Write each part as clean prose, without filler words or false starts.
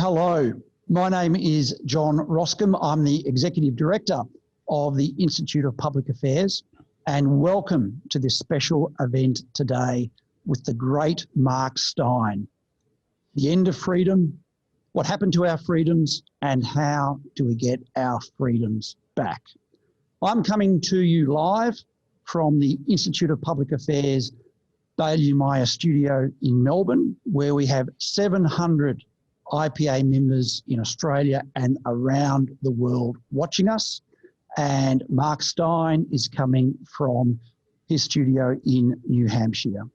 Hello, my name is John Roskam. I'm the Executive Director of the Institute of Public Affairs, and welcome to this special event today with the great Mark Steyn. The end of freedom, what happened to our freedoms, and how do we get our freedoms back? I'm coming to you live from the Institute of Public Affairs Baillieu Meyer studio in Melbourne, where we have 700 IPA members in Australia and around the world watching us. And Mark Steyn is coming from his studio in New Hampshire.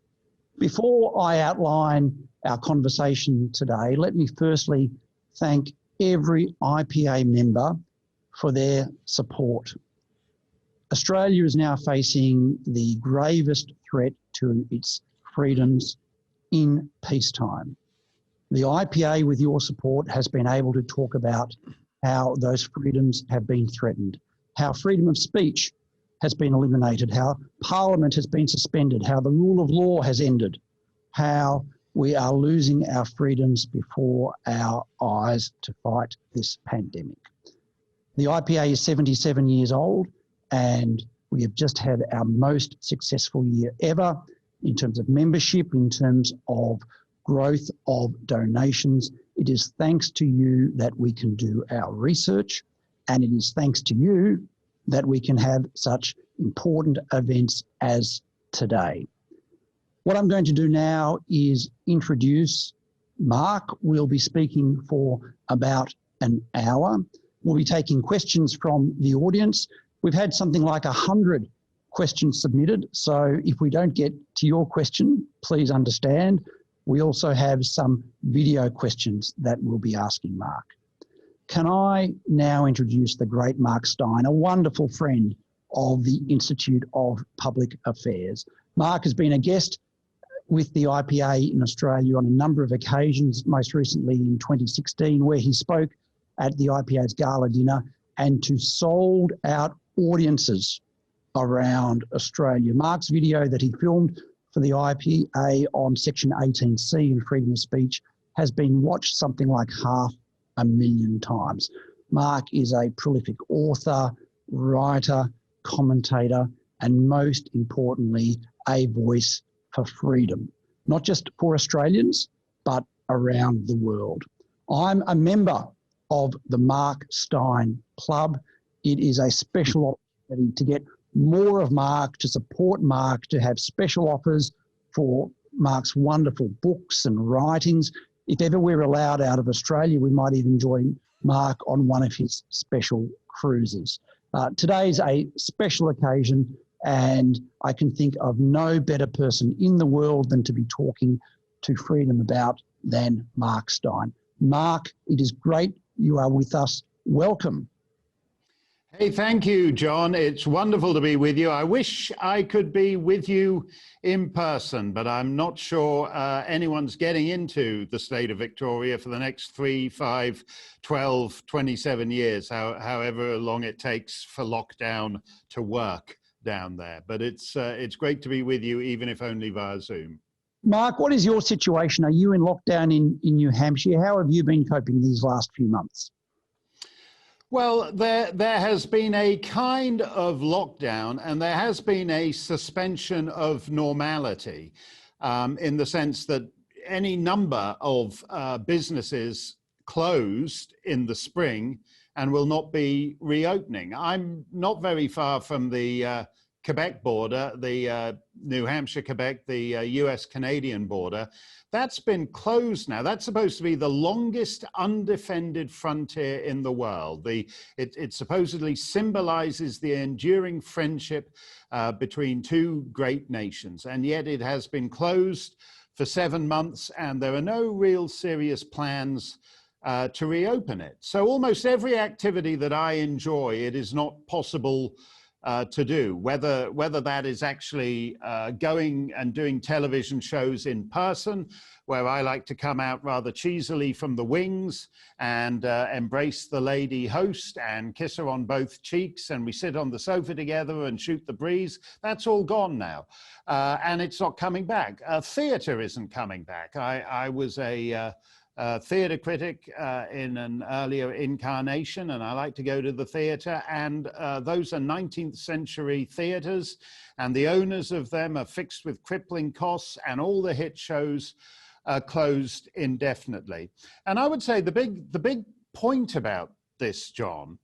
Before I outline our conversation today, let me firstly thank every IPA member for their support. Australia is now facing the gravest threat to its freedoms in peacetime. The IPA, with your support, has been able to talk about how those freedoms have been threatened, how freedom of speech has been eliminated, how Parliament has been suspended, how the rule of law has ended, how we are losing our freedoms before our eyes to fight this pandemic. The IPA is 77 years old, and we have just had our most successful year ever in terms of membership, in terms of growth of donations. It is thanks to you that we can do our research, and it is thanks to you that we can have such important events as today. What I'm going to do now is introduce Mark. We'll be speaking for about an hour. We'll be taking questions from the audience. We've had something like 100 questions submitted, so if we don't get to your question, please understand. We also have some video questions that we'll be asking Mark. Can I now introduce the great Mark Steyn, a wonderful friend of the Institute of Public Affairs. Mark has been a guest with the IPA in Australia on a number of occasions, most recently in 2016, where he spoke at the IPA's gala dinner and to sold out audiences around Australia. Mark's video that he filmed for the IPA on Section 18C in freedom of speech has been watched something like 500,000 times. Mark is a prolific author, writer, commentator, and most importantly, a voice for freedom, not just for Australians, but around the world. I'm a member of the Mark Steyn Club. It is a special opportunity to get more of Mark, to support Mark, to have special offers for Mark's wonderful books and writings. If ever we're allowed out of Australia, we might even join Mark on one of his special cruises. Today's a special occasion, and I can think of no better person in the world than to be talking to freedom about than Mark Steyn. Mark, it is great you are with us. Welcome. Hey, thank you, John. It's wonderful to be with you. I wish I could be with you in person, but I'm not sure anyone's getting into the state of Victoria for the next 3, 5, 12, 27 years, however long it takes for lockdown to work down there. But it's great to be with you, even if only via Zoom. Mark, what is your situation? Are you in lockdown in New Hampshire? How have you been coping these last few months? Well, there has been a kind of lockdown, and there has been a suspension of normality in the sense that any number of businesses closed in the spring and will not be reopening. I'm not very far from the Quebec border, the New Hampshire-Quebec, the US-Canadian border. That's been closed now. That's supposed to be the longest undefended frontier in the world. It supposedly symbolizes the enduring friendship between two great nations, and yet it has been closed for 7 months, and there are no real serious plans to reopen it. So almost every activity that I enjoy, it is not possible to do, whether that is actually going and doing television shows in person, where I like to come out rather cheesily from the wings and embrace the lady host and kiss her on both cheeks, and we sit on the sofa together and shoot the breeze. That's all gone now, and it's not coming back. Theatre isn't coming back. I was a theatre critic in an earlier incarnation, and I like to go to the theatre, and those are 19th century theatres, and the owners of them are fixed with crippling costs, and all the hit shows are closed indefinitely. And I would say the big point about this, John,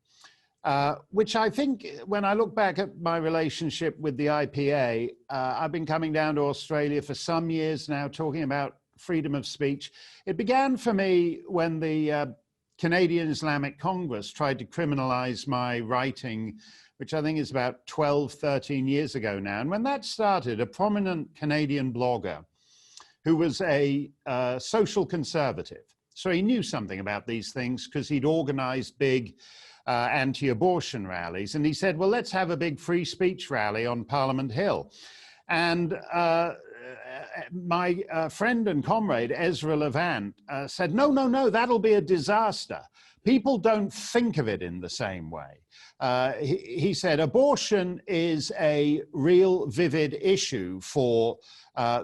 which I think when I look back at my relationship with the IPA, I've been coming down to Australia for some years now talking about freedom of speech. It began for me when the Canadian Islamic Congress tried to criminalize my writing, which I think is about 12, 13 years ago now. And when that started, a prominent Canadian blogger who was a social conservative, so he knew something about these things because he'd organized big anti-abortion rallies. And he said, well, let's have a big free speech rally on Parliament Hill. And my friend and comrade, Ezra Levant, said, no, that'll be a disaster. People don't think of it in the same way. He said, abortion is a real vivid issue for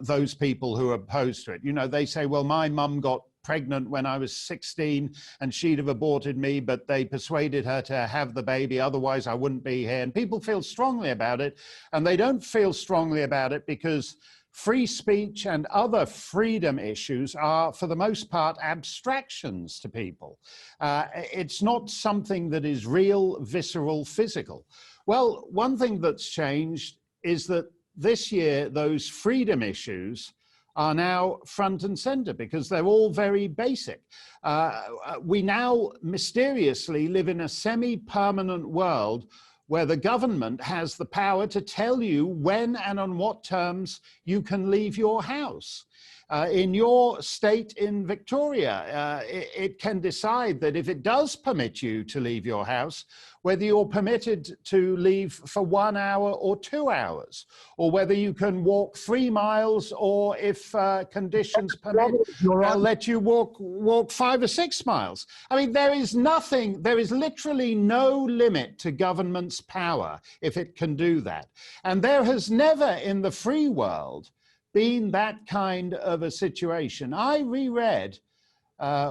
those people who are opposed to it. You know, they say, well, my mum got pregnant when I was 16 and she'd have aborted me, but they persuaded her to have the baby, otherwise I wouldn't be here. And people feel strongly about it, and they don't feel strongly about it because free speech and other freedom issues are, for the most part, abstractions to people. It's not something that is real, visceral, physical. Well, one thing that's changed is that this year, those freedom issues are now front and center because they're all very basic. We now mysteriously live in a semi-permanent world where the government has the power to tell you when and on what terms you can leave your house. In your state in Victoria, it can decide that if it does permit you to leave your house, whether you're permitted to leave for 1 hour or 2 hours, or whether you can walk 3 miles, or if conditions permit, they'll let you walk 5 or 6 miles. I mean, there is literally no limit to government's power if it can do that. And there has never in the free world been that kind of a situation. I reread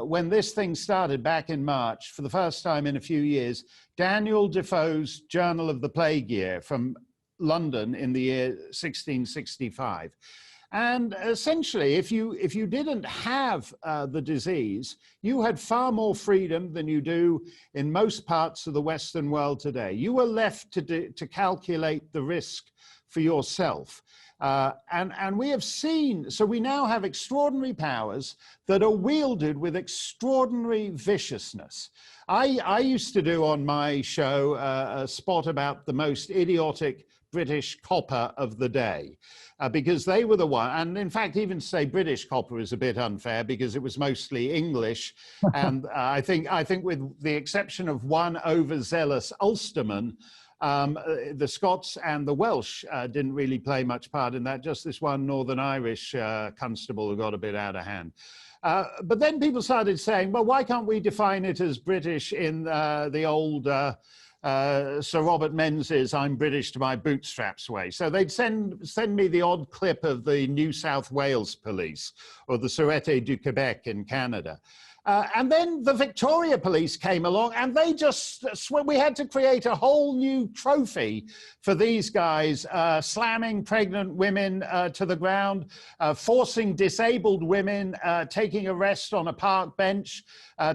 when this thing started back in March, for the first time in a few years, Daniel Defoe's Journal of the Plague Year from London in the year 1665. And essentially, if you didn't have the disease, you had far more freedom than you do in most parts of the Western world today. You were left to calculate the risk for yourself. And we have seen, so we now have extraordinary powers that are wielded with extraordinary viciousness. I used to do on my show a spot about the most idiotic British copper of the day, because they were the one, and in fact, even to say British copper is a bit unfair because it was mostly English. And I think with the exception of one overzealous Ulsterman, the Scots and the Welsh didn't really play much part in that, just this one Northern Irish constable who got a bit out of hand. But then people started saying, well, why can't we define it as British in the old Sir Robert Menzies' I'm British to my bootstraps way? So they'd send me the odd clip of the New South Wales police or the Sûreté du Québec in Canada. And then the Victoria Police came along and they just, we had to create a whole new trophy for these guys, slamming pregnant women to the ground, forcing disabled women taking a rest on a park bench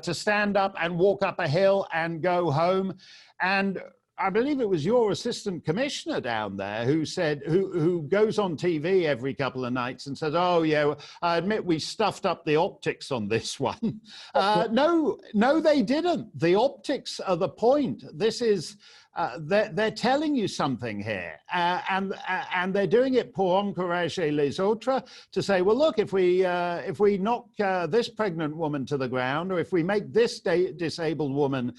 to stand up and walk up a hill and go home. And I believe it was your assistant commissioner down there who said, who goes on TV every couple of nights and says, oh yeah, I admit we stuffed up the optics on this one. No, they didn't. The optics are the point. This is, they're telling you something here, and they're doing it pour encourager les autres, to say, well, look, if we knock this pregnant woman to the ground, or if we make this disabled woman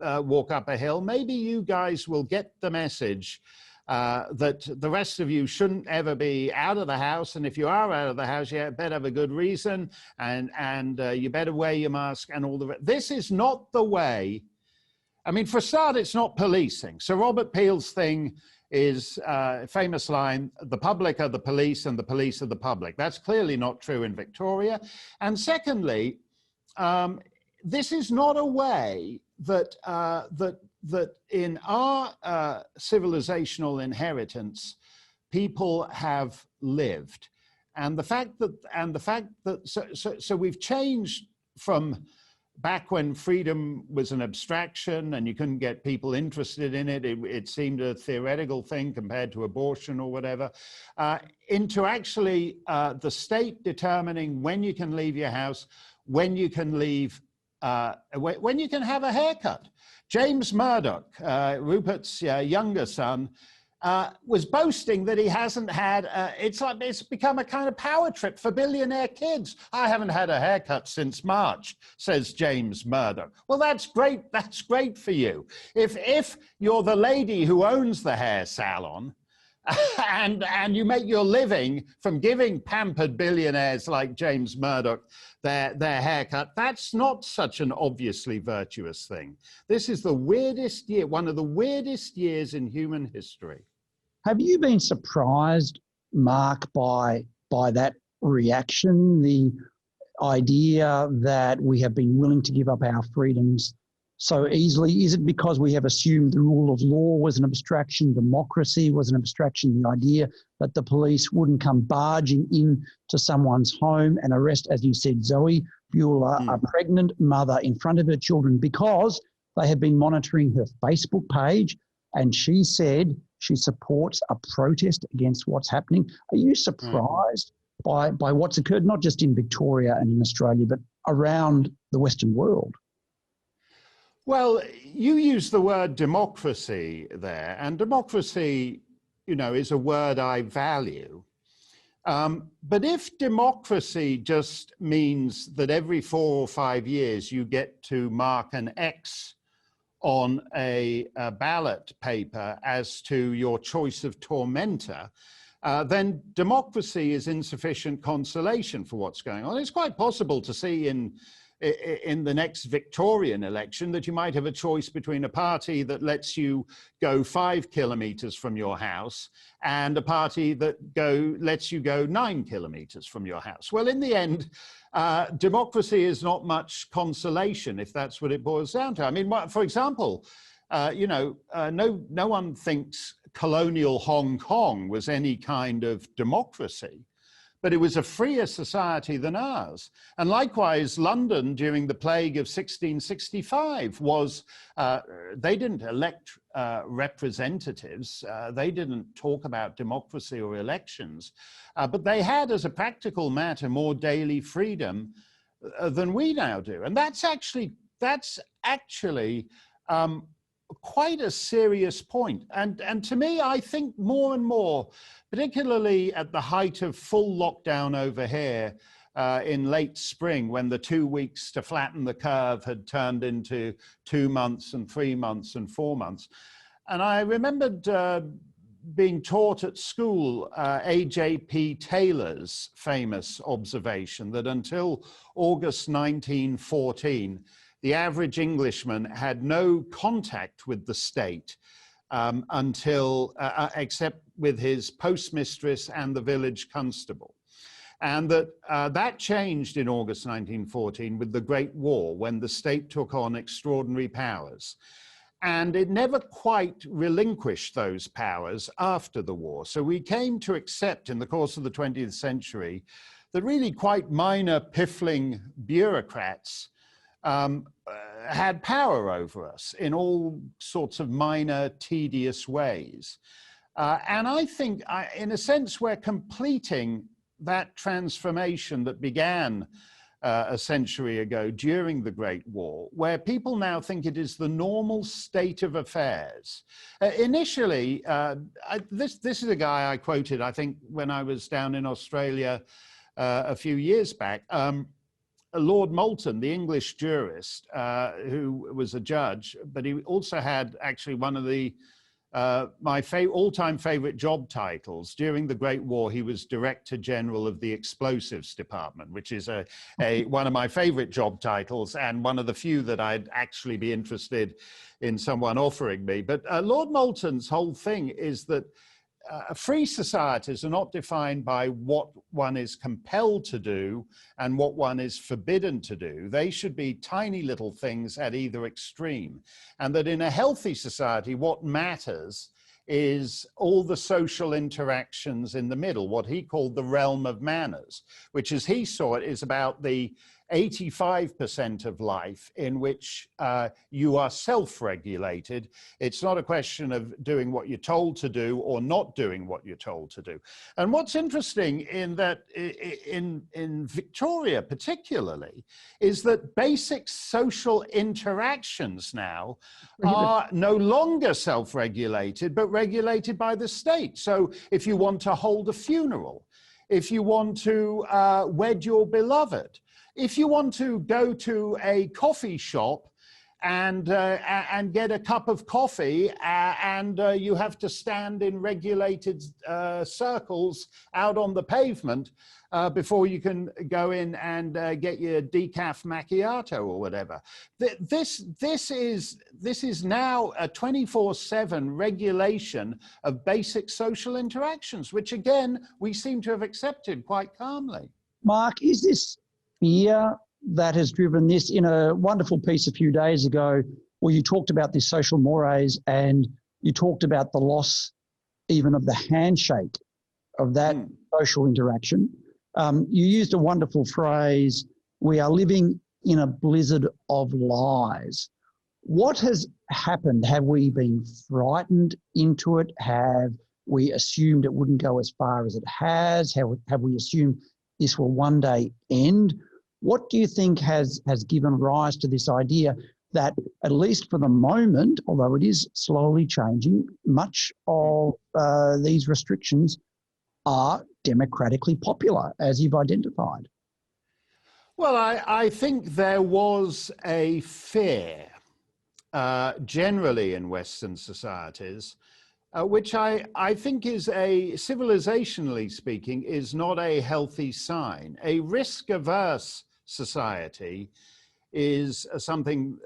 walk up a hill, maybe you guys will get the message that the rest of you shouldn't ever be out of the house, and if you are out of the house, you better have a good reason, and you better wear your mask and all the rest. This is not the way. I mean, for a start, it's not policing. Sir Robert Peel's thing is a famous line, the public are the police and the police are the public. That's clearly not true in Victoria. And secondly, this is not a way that that in our civilizational inheritance, people have lived, and the fact that so we've changed from back when freedom was an abstraction and you couldn't get people interested in it, it seemed a theoretical thing compared to abortion or whatever, into actually the state determining when you can leave your house, when you can leave, when you can have a haircut. James Murdoch, Rupert's younger son, was boasting that he hasn't had, it's become a kind of power trip for billionaire kids. I haven't had a haircut since March, says James Murdoch. Well, that's great for you. If you're the lady who owns the hair salon, and you make your living from giving pampered billionaires like James Murdoch their haircut, that's not such an obviously virtuous thing. This is the weirdest year, one of the weirdest years in human history. Have you been surprised, Mark, by that reaction, the idea that we have been willing to give up our freedoms so easily? Is it because we have assumed the rule of law was an abstraction, democracy was an abstraction, the idea that the police wouldn't come barging in to someone's home and arrest, as you said, Zoe Bueller, a pregnant mother in front of her children, because they have been monitoring her Facebook page and she said she supports a protest against what's happening? Are you surprised by what's occurred, not just in Victoria and in Australia, but around the Western world? Well, you use the word democracy there, and democracy, you know, is a word I value. But if democracy just means that every 4 or 5 years you get to mark an X on a ballot paper as to your choice of tormentor, then democracy is insufficient consolation for what's going on. It's quite possible to see in the next Victorian election that you might have a choice between a party that lets you go 5 kilometres from your house and a party that lets you go 9 kilometres from your house. Well, in the end, democracy is not much consolation if that's what it boils down to. I mean, for example, no one thinks colonial Hong Kong was any kind of democracy, but it was a freer society than ours. And likewise, London during the plague of 1665 was, they didn't elect representatives, they didn't talk about democracy or elections, but they had, as a practical matter, more daily freedom than we now do. And that's actually quite a serious point. And to me, I think more and more, particularly at the height of full lockdown over here in late spring, when the 2 weeks to flatten the curve had turned into 2 months and 3 months and 4 months. And I remembered being taught at school A.J.P. Taylor's famous observation that until August 1914, the average Englishman had no contact with the state until, except with his postmistress and the village constable. And that changed in August 1914 with the Great War, when the state took on extraordinary powers. And it never quite relinquished those powers after the war. So we came to accept in the course of the 20th century that really quite minor piffling bureaucrats had power over us in all sorts of minor, tedious ways. And I think, in a sense, we're completing that transformation that began a century ago during the Great War, where people now think it is the normal state of affairs. Initially, this is a guy I quoted, I think, when I was down in Australia a few years back. Lord Moulton, the English jurist, who was a judge, but he also had actually one of the my all-time favorite job titles. During the Great War, he was Director General of the Explosives Department, which is one of my favorite job titles and one of the few that I'd actually be interested in someone offering me. But Lord Moulton's whole thing is that free societies are not defined by what one is compelled to do and what one is forbidden to do. They should be tiny little things at either extreme. And that in a healthy society, what matters is all the social interactions in the middle, what he called the realm of manners, which as he saw it is about the 85% of life in which you are self-regulated. It's not a question of doing what you're told to do or not doing what you're told to do. And what's interesting in that, in Victoria particularly, is that basic social interactions now are no longer self-regulated, but regulated by the state. So if you want to hold a funeral, if you want to wed your beloved, if you want to go to a coffee shop and get a cup of coffee and you have to stand in regulated circles out on the pavement before you can go in and get your decaf macchiato or whatever. This is now a 24/7 regulation of basic social interactions, which again, we seem to have accepted quite calmly. Mark, is this fear that has driven this? In a wonderful piece a few days ago where you talked about this social mores and you talked about the loss even of the handshake of that social interaction. You used a wonderful phrase, we are living in a blizzard of lies. What has happened? Have we been frightened into it? Have we assumed it wouldn't go as far as it has? Have we assumed this will one day end? What do you think has given rise to this idea that, at least for the moment, although it is slowly changing, much of these restrictions are democratically popular, as you've identified? Well, I think there was a fear generally in Western societies, which I think is civilizationally speaking, is not a healthy sign. A risk-averse society is something,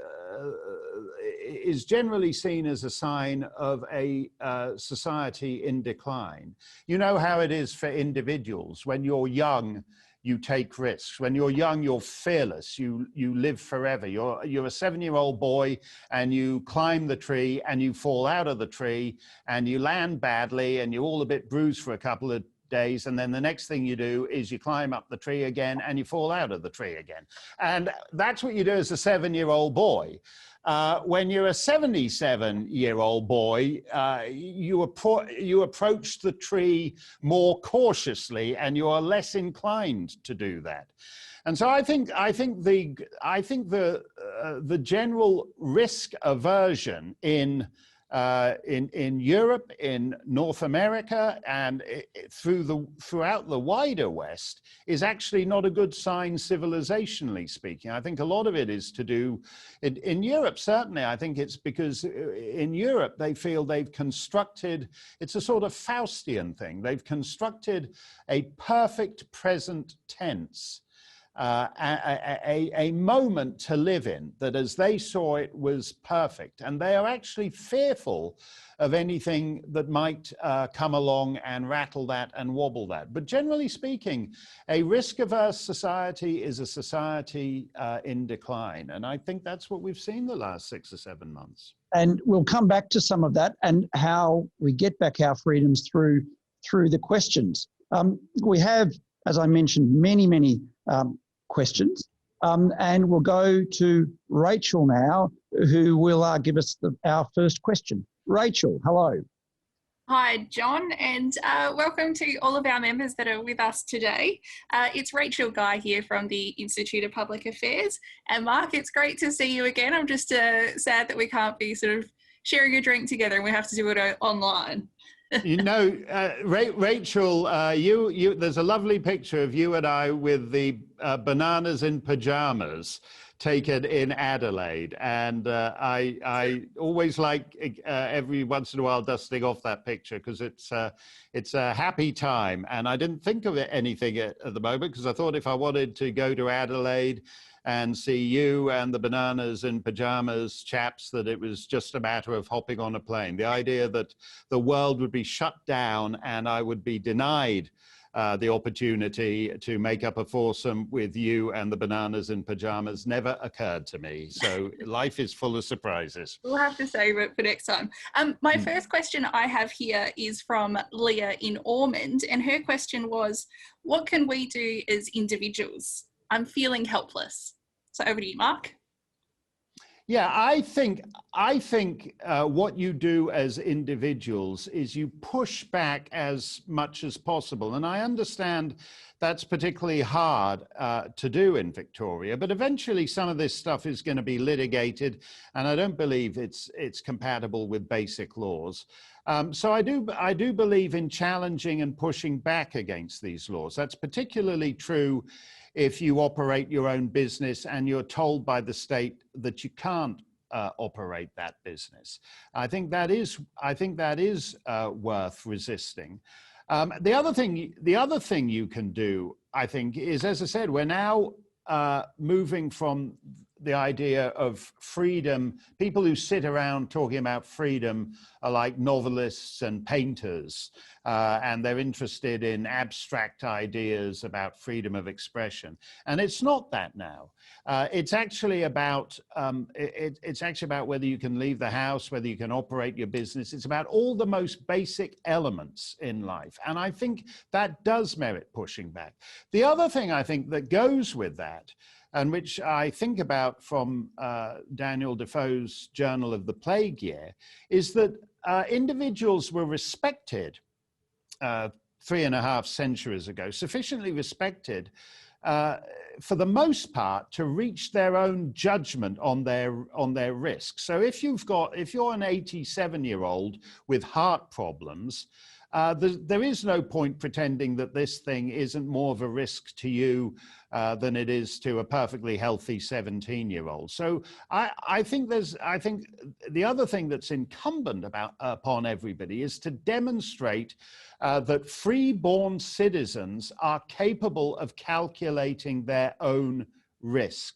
is generally seen as a sign of a society in decline. You know how it is for individuals. When you're young, you take risks. When you're young, you're fearless. You live forever. You're a 7-year-old boy and you climb the tree and you fall out of the tree and you land badly and you're all a bit bruised for a couple of days, and then the next thing you do is you climb up the tree again and you fall out of the tree again. And that's what you do as a 7-year-old boy. When you're a 77-year-old boy, you approach the tree more cautiously and you are less inclined to do that. And so I think the general risk aversion in Europe, in North America, and throughout the wider West is actually not a good sign civilizationally speaking. I think a lot of it is to do, in Europe certainly, I think it's because in Europe they feel they've constructed, it's a sort of Faustian thing, they've constructed a perfect present tense. A moment to live in that, as they saw it, was perfect. And they are actually fearful of anything that might come along and rattle that and wobble that. But generally speaking, a risk-averse society is a society in decline. And I think that's what we've seen the last 6 or 7 months. And we'll come back to some of that and how we get back our freedoms through the questions. We have, as I mentioned, many questions, and we'll go to Rachel now, who will give us our first question. Rachel, hello. Hi, John, and welcome to all of our members that are with us today. It's Rachel Guy here from the Institute of Public Affairs. And Mark, it's great to see you again. I'm just sad that we can't be sort of sharing a drink together and we have to do it online. You know, Rachel, there's a lovely picture of you and I with the bananas in pajamas taken in Adelaide, and I always like every once in a while dusting off that picture because it's a happy time. And I didn't think of anything at the moment because I thought if I wanted to go to Adelaide and see you and the bananas in pajamas chaps that it was just a matter of hopping on a plane. The idea that the world would be shut down and I would be denied the opportunity to make up a foursome with you and the bananas in pajamas never occurred to me. So life is full of surprises. We'll have to save it for next time. My first question I have here is from Leah in Ormond, and her question was, what can we do as individuals? I'm feeling helpless. So over to you, Mark. Yeah, I think what you do as individuals is you push back as much as possible. And I understand that's particularly hard to do in Victoria, but eventually some of this stuff is going to be litigated, and I don't believe it's compatible with basic laws. So I do believe in challenging and pushing back against these laws. That's particularly true if you operate your own business and you're told by the state that you can't operate that business. I think that is worth resisting. The other thing you can do, I think, is, as I said, we're now moving from the idea of freedom. People who sit around talking about freedom are like novelists and painters, and they're interested in abstract ideas about freedom of expression. And it's not that now. It's actually about whether you can leave the house, whether you can operate your business. It's about all the most basic elements in life. And I think that does merit pushing back. The other thing I think that goes with that, and which I think about from Daniel Defoe's Journal of the Plague Year, is that individuals were respected 3.5 centuries ago, sufficiently respected for the most part to reach their own judgment on their risk. So if you're an 87-year-old with heart problems, there is no point pretending that this thing isn't more of a risk to you than it is to a perfectly healthy 17-year-old. So I think the other thing that's incumbent upon everybody is to demonstrate that free-born citizens are capable of calculating their own risk.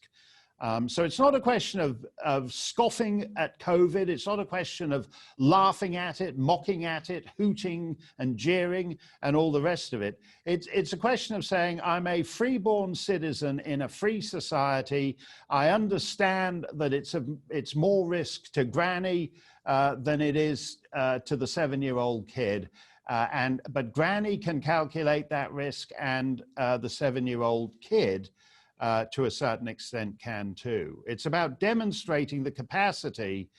So it's not a question of scoffing at COVID. It's not a question of laughing at it, mocking at it, hooting and jeering and all the rest of it. It's a question of saying, I'm a free-born citizen in a free society. I understand that it's more risk to granny than it is to the 7-year-old kid. But granny can calculate that risk, and the 7-year-old kid to a certain extent can too. It's about demonstrating the capacity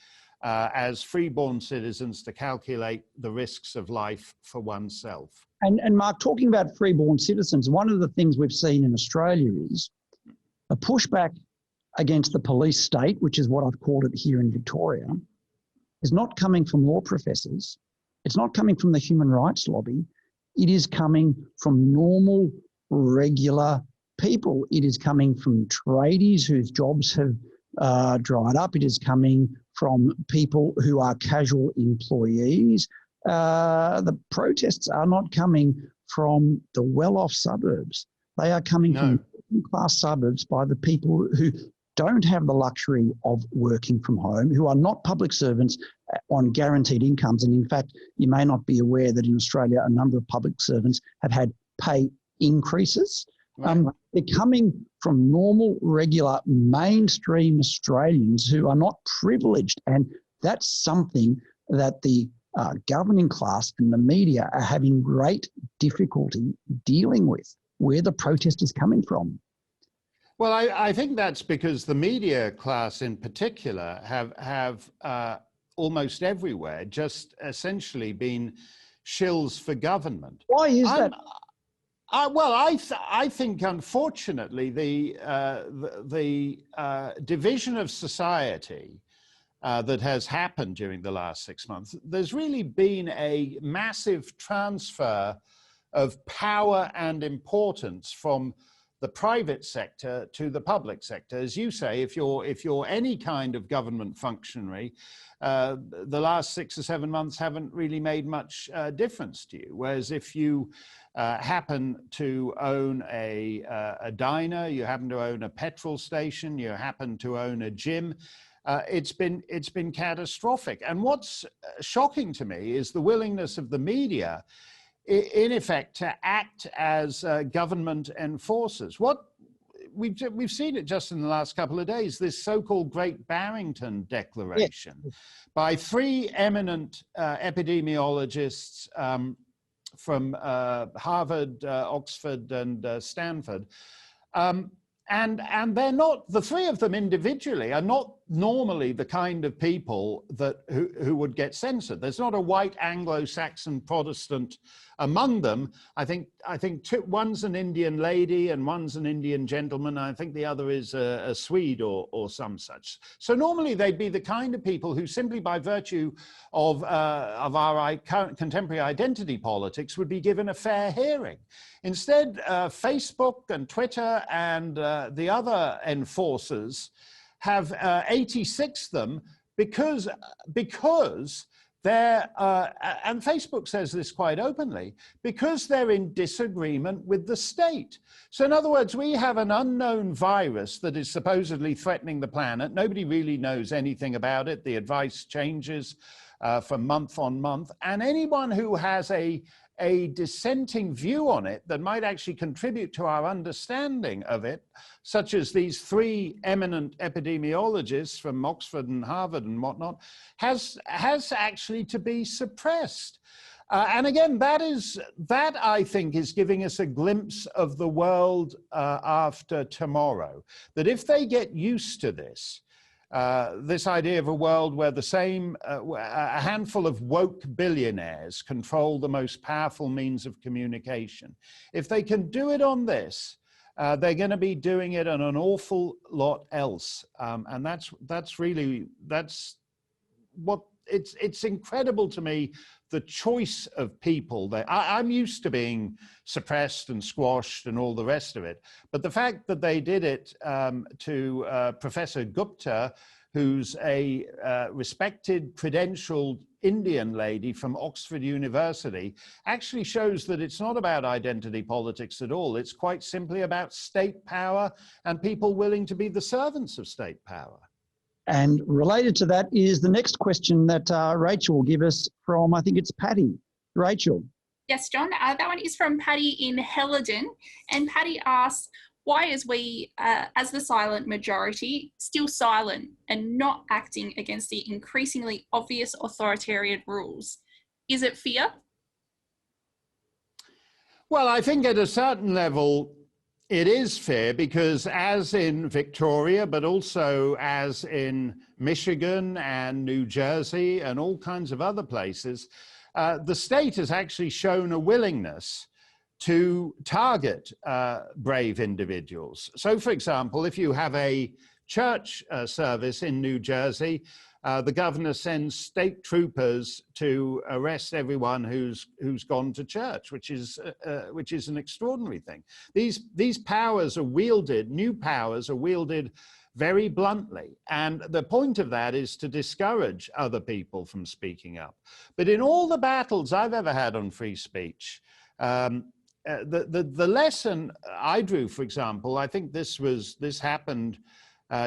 as freeborn citizens to calculate the risks of life for oneself. And Mark, talking about freeborn citizens, one of the things we've seen in Australia is a pushback against the police state, which is what I've called it here in Victoria, is not coming from law professors. It's not coming from the human rights lobby. It is coming from normal, regular people. It is coming from tradies whose jobs have dried up. It is coming from people who are casual employees. The protests are not coming from the well-off suburbs. They are coming from class suburbs by the people who don't have the luxury of working from home, who are not public servants on guaranteed incomes. And in fact, you may not be aware that in Australia, a number of public servants have had pay increases. Right. They're coming from normal, regular, mainstream Australians who are not privileged. And that's something that the governing class and the media are having great difficulty dealing with, where the protest is coming from. Well, I think that's because the media class in particular have almost everywhere just essentially been shills for government. Why is that? I think, unfortunately, the division of society that has happened during the last 6 months, there's really been a massive transfer of power and importance from the private sector to the public sector. As you say, if you're any kind of government functionary, the last 6 or 7 months haven't really made much difference to you. Whereas if you happen to own a diner, you happen to own a petrol station, you happen to own a gym, it's been catastrophic. And what's shocking to me is the willingness of the media, in effect, to act as government enforcers. What we've seen it just in the last couple of days, this so-called Great Barrington Declaration by 3 eminent epidemiologists from Harvard, Oxford, and Stanford. And they're not, the 3 of them individually are not normally the kind of people that who would get censored. There's not a white Anglo-Saxon Protestant among them. I think one's an Indian lady and one's an Indian gentleman. I think the other is a Swede or some such. So normally they'd be the kind of people who simply by virtue of our contemporary identity politics would be given a fair hearing. Instead, Facebook and Twitter and the other enforcers have 86 them because they're, and Facebook says this quite openly, because they're in disagreement with the state. So in other words, we have an unknown virus that is supposedly threatening the planet. Nobody really knows anything about it. The advice changes from month on month. And anyone who has a dissenting view on it that might actually contribute to our understanding of it, such as these 3 eminent epidemiologists from Oxford and Harvard and whatnot, has actually to be suppressed. And again, that I think is giving us a glimpse of the world after tomorrow. That if they get used to this idea of a world where a handful of woke billionaires control the most powerful means of communication. If they can do it on this, they're going to be doing it on an awful lot else. And that's what it's incredible to me, the choice of people. I'm used to being suppressed and squashed and all the rest of it. But the fact that they did it to Professor Gupta, who's a respected, credentialed Indian lady from Oxford University, actually shows that it's not about identity politics at all. It's quite simply about state power and people willing to be the servants of state power. And related to that is the next question that Rachel will give us from, I think it's Patty. Rachel. Yes, John, that one is from Patty in Helidon. And Patty asks, why is we, as the silent majority, still silent and not acting against the increasingly obvious authoritarian rules? Is it fear? Well, I think at a certain level, it is fair, because as in Victoria, but also as in Michigan and New Jersey and all kinds of other places, the state has actually shown a willingness to target brave individuals. So, for example, if you have a church service in New Jersey, the governor sends state troopers to arrest everyone who's gone to church, which is an extraordinary thing. These powers are wielded, new powers are wielded very bluntly, and the point of that is to discourage other people from speaking up. But in all the battles I've ever had on free speech, the lesson I drew, for example, I think this happened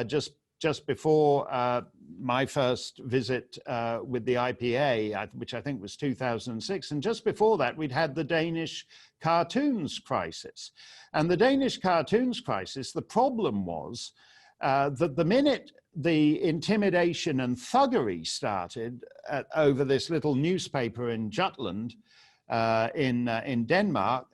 just before my first visit with the IPA, which I think was 2006. And just before that, we'd had the Danish cartoons crisis. And the Danish cartoons crisis, the problem was that the minute the intimidation and thuggery started over this little newspaper in Jutland, in Denmark,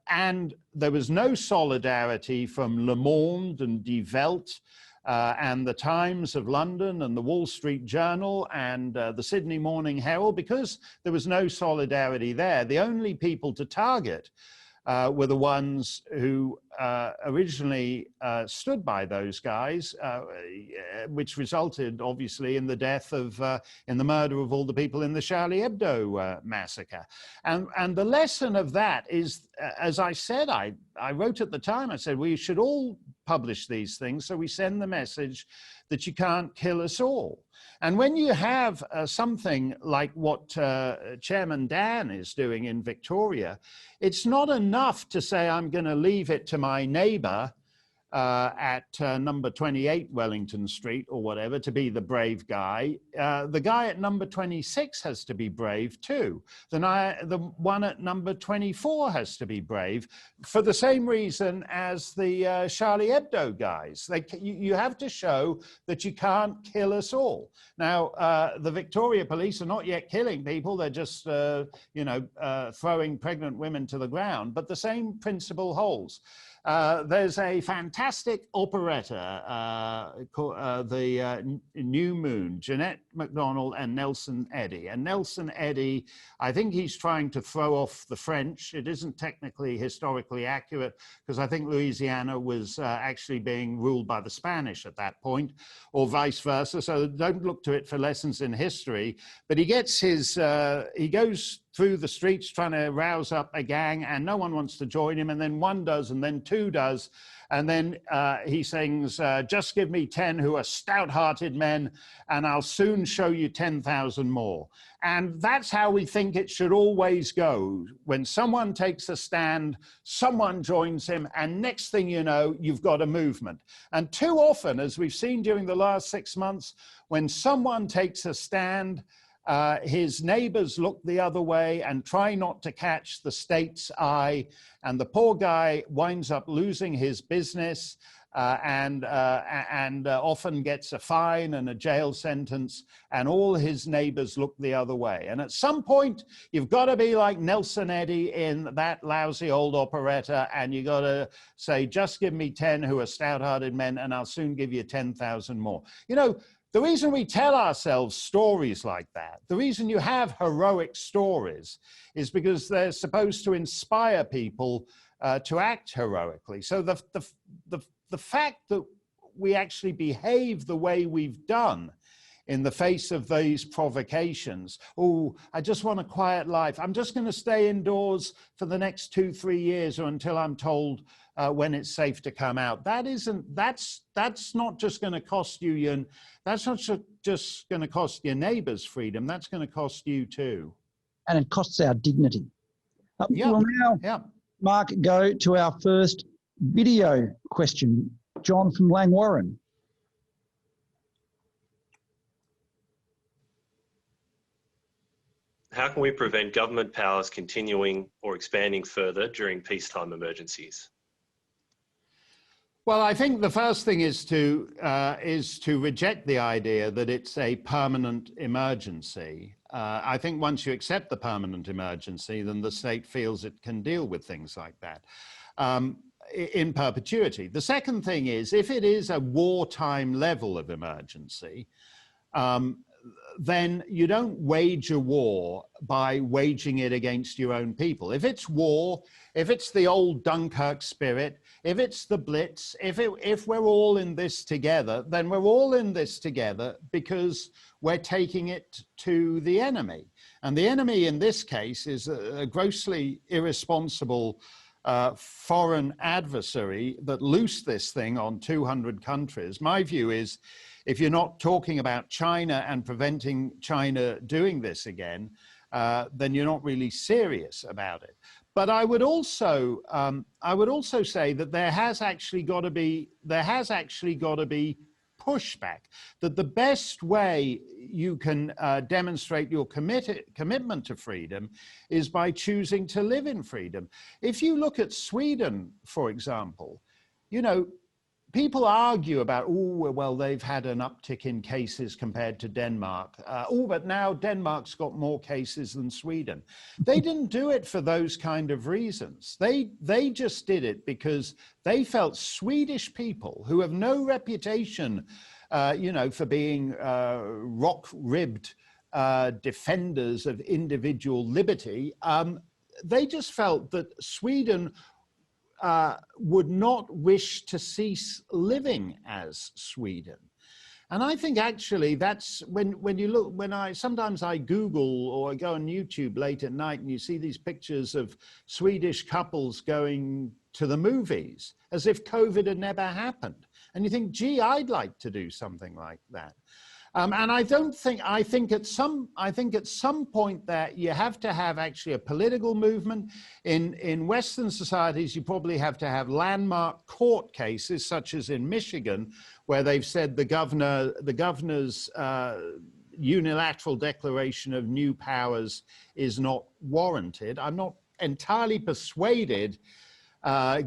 and there was no solidarity from Le Monde and Die Welt, and the Times of London and the Wall Street Journal and the Sydney Morning Herald, because there was no solidarity there. The only people to target were the ones who originally stood by those guys, which resulted obviously in the death of, in the murder of all the people in the Charlie Hebdo massacre. And the lesson of that is, as I said, I wrote at the time, I said, we should all publish these things so we send the message that you can't kill us all. And when you have something like what Chairman Dan is doing in Victoria, it's not enough to say, I'm going to leave it to my neighbour at number 28 Wellington Street or whatever to be the brave guy. The guy at number 26 has to be brave too. The one at number 24 has to be brave for the same reason as the Charlie Hebdo guys. You have to show that you can't kill us all. Now, the Victoria police are not yet killing people. They're just, throwing pregnant women to the ground. But the same principle holds. There's a fantastic operetta called the New Moon, Jeanette MacDonald and Nelson Eddy. And Nelson Eddy, I think he's trying to throw off the French. It isn't technically historically accurate because I think Louisiana was actually being ruled by the Spanish at that point, or vice versa. So don't look to it for lessons in history. But he gets his, he goes through the streets trying to rouse up a gang, and no one wants to join him, and then one does, and then two does, and then he sings, just give me 10 who are stout-hearted men, and I'll soon show you 10,000 more. And that's how we think it should always go. When someone takes a stand, someone joins him, and next thing you know, you've got a movement. And too often, as we've seen during the last 6 months, when someone takes a stand, his neighbors look the other way and try not to catch the state's eye, and the poor guy winds up losing his business and often gets a fine and a jail sentence, and all his neighbors look the other way. And at some point, you've got to be like Nelson Eddy in that lousy old operetta, and you got to say, just give me 10 who are stout-hearted men, and I'll soon give you 10,000 more. You know, the reason we tell ourselves stories like that, the reason you have heroic stories, is because they're supposed to inspire people to act heroically. So the fact that we actually behave the way we've done in the face of these provocations, oh, I just want a quiet life, I'm just going to stay indoors for the next 2-3 years or until I'm told when it's safe to come out. That's not just going to cost you, that's not just going to cost your neighbor's freedom, that's going to cost you too. And it costs our dignity. Yeah. We'll now, Mark, go to our first video question. John from Langwarrin. How can we prevent government powers continuing or expanding further during peacetime emergencies? Well, I think the first thing is to reject the idea that it's a permanent emergency. I think once you accept the permanent emergency, then the state feels it can deal with things like that in perpetuity. The second thing is, if it is a wartime level of emergency, then you don't wage a war by waging it against your own people. If it's war, if it's the old Dunkirk spirit, if it's the Blitz, if we're all in this together, then we're all in this together because we're taking it to the enemy. And the enemy in this case is a grossly irresponsible foreign adversary that loosed this thing on 200 countries. My view is, if you're not talking about China and preventing China doing this again, then you're not really serious about it. But I would also say that there has actually got to be pushback. That the best way you can demonstrate your commitment to freedom is by choosing to live in freedom. If you look at Sweden, for example, you know, people argue about, oh, well, they've had an uptick in cases compared to Denmark. Oh, but now Denmark's got more cases than Sweden. They didn't do it for those kind of reasons. They just did it because they felt Swedish people who have no reputation, you know, for being rock-ribbed defenders of individual liberty. They just felt that Sweden would not wish to cease living as Sweden. And I think actually that's when you look, sometimes I Google or I go on YouTube late at night and you see these pictures of Swedish couples going to the movies as if COVID had never happened. And you think, gee, I'd like to do something like that. And I think at some point that you have to have actually a political movement. In Western societies, you probably have to have landmark court cases, such as in Michigan, where they've said the governor's unilateral declaration of new powers is not warranted. I'm not entirely persuaded,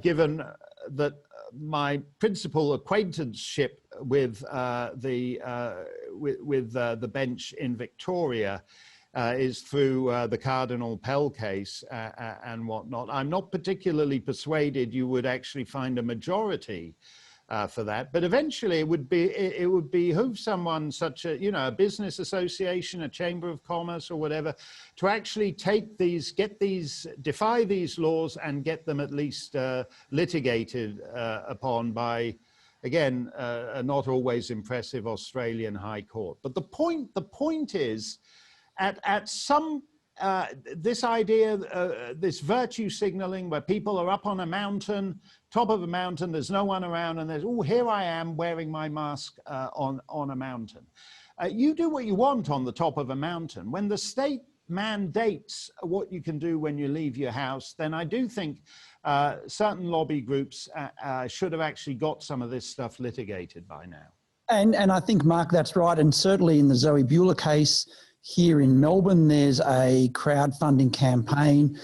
given that my principal acquaintanceship with the bench in Victoria is through the Cardinal Pell case and whatnot. I'm not particularly persuaded you would actually find a majority for that, but eventually it would behoove someone such a business association, a chamber of commerce or whatever, to actually defy these laws and get them at least litigated upon by, again, a not always impressive Australian High Court. But the point is, at some this idea, this virtue signaling where people are up on a mountain, top of a mountain, there's no one around, and there's, oh, here I am wearing my mask on a mountain. You do what you want on the top of a mountain. When the state mandates what you can do when you leave your house, then I do think certain lobby groups should have actually got some of this stuff litigated by now. And I think, Mark, that's right. And certainly in the Zoe Buhler case, here in Melbourne, there's a crowdfunding campaign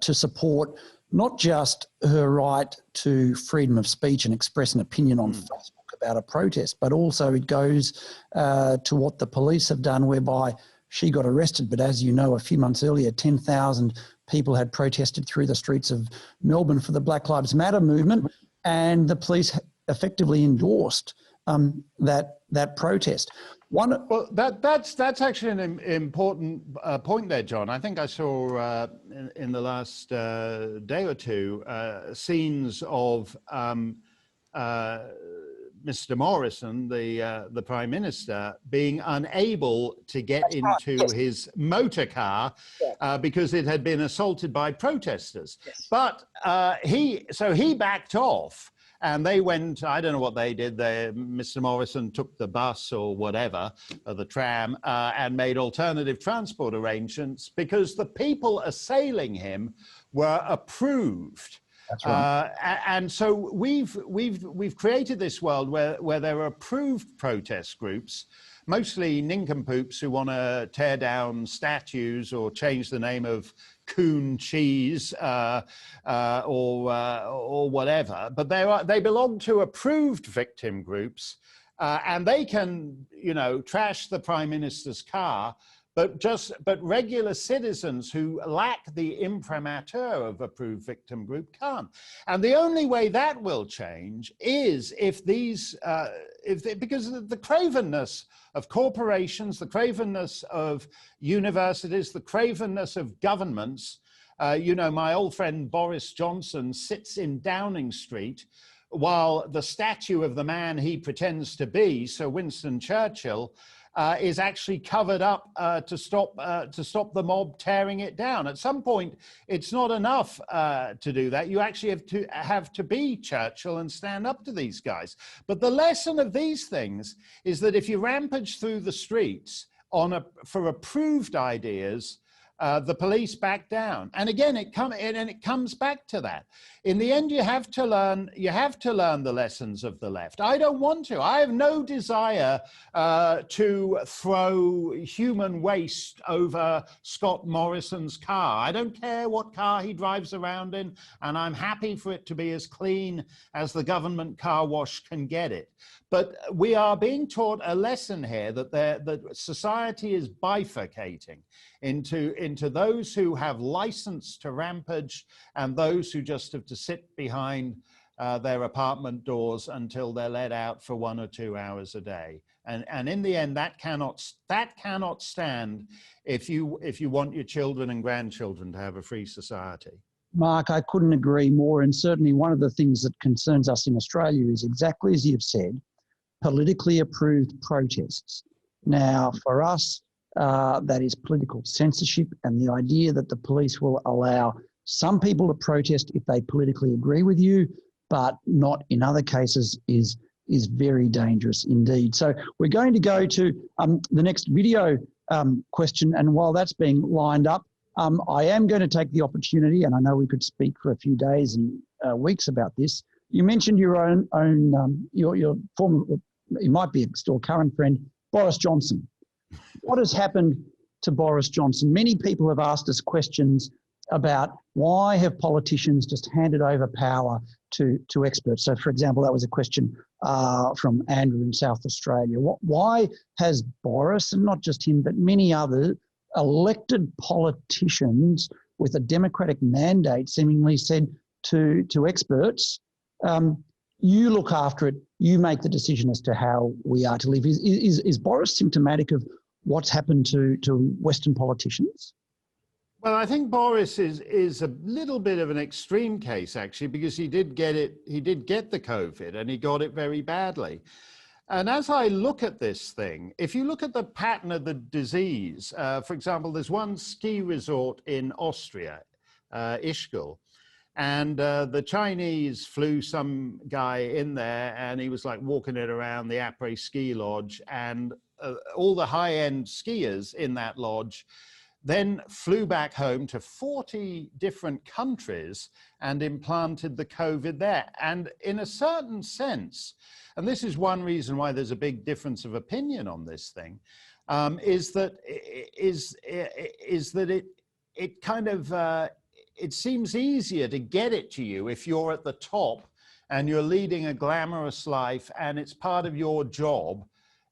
to support not just her right to freedom of speech and express an opinion on Facebook about a protest, but also it goes to what the police have done, whereby she got arrested. But as you know, a few months earlier, 10,000 people had protested through the streets of Melbourne for the Black Lives Matter movement, and the police effectively endorsed that protest. Well, that's actually an important point there, John. I think I saw in the last day or two scenes of Mr. Morrison, the Prime Minister, being unable to get into his motor car because it had been assaulted by protesters. Yes. But he backed off. And they went, I don't know what they did. Mr. Morrison took the bus or whatever, or the tram, and made alternative transport arrangements because the people assailing him were approved. That's right. And so we've created this world where there are approved protest groups, mostly nincompoops who want to tear down statues or change the name of Coon cheese or whatever, but they belong to approved victim groups, and they can trash the Prime Minister's car, but regular citizens who lack the imprimatur of approved victim group can't. And the only way that will change is if because the cravenness of corporations, the cravenness of universities, the cravenness of governments. My old friend Boris Johnson sits in Downing Street while the statue of the man he pretends to be, Sir Winston Churchill, is actually covered up to stop the mob tearing it down. At some point, it's not enough to do that. You actually have to be Churchill and stand up to these guys. But the lesson of these things is that if you rampage through the streets for approved ideas, the police back down. And again, it comes back to that. In the end, you have to learn the lessons of the left. I don't want to. I have no desire to throw human waste over Scott Morrison's car. I don't care what car he drives around in, and I'm happy for it to be as clean as the government car wash can get it. But we are being taught a lesson here that society is bifurcating into those who have license to rampage and those who just have to sit behind their apartment doors until they're let out for 1 or 2 hours a day. And in the end, that cannot stand if you want your children and grandchildren to have a free society. Mark, I couldn't agree more. And certainly one of the things that concerns us in Australia is exactly as you've said, politically approved protests. Now, for us, that is political censorship, and the idea that the police will allow some people to protest if they politically agree with you, but not in other cases is very dangerous indeed. So we're going to go to the next video question, and while that's being lined up, I am going to take the opportunity, and I know we could speak for a few days and weeks about this. You mentioned your your former, it might be still current friend, Boris Johnson. What has happened to Boris Johnson? Many people have asked us questions about why have politicians just handed over power to experts. So, for example, that was a question from Andrew in South Australia. Why has Boris, and not just him, but many other elected politicians with a democratic mandate seemingly said to experts, you look after it, you make the decision as to how we are to live. Is Boris symptomatic of what's happened to Western politicians? Well, I think Boris is a little bit of an extreme case, actually, because he did get the COVID, and he got it very badly. And as I look at this thing, if you look at the pattern of the disease, for example, there's one ski resort in Austria, Ischgl, and the Chinese flew some guy in there, and he was like walking it around the après ski lodge, and all the high-end skiers in that lodge then flew back home to 40 different countries and implanted the COVID there. And in a certain sense, and this is one reason why there's a big difference of opinion on this thing, is that it kind of, it seems easier to get it to you if you're at the top and you're leading a glamorous life, and it's part of your job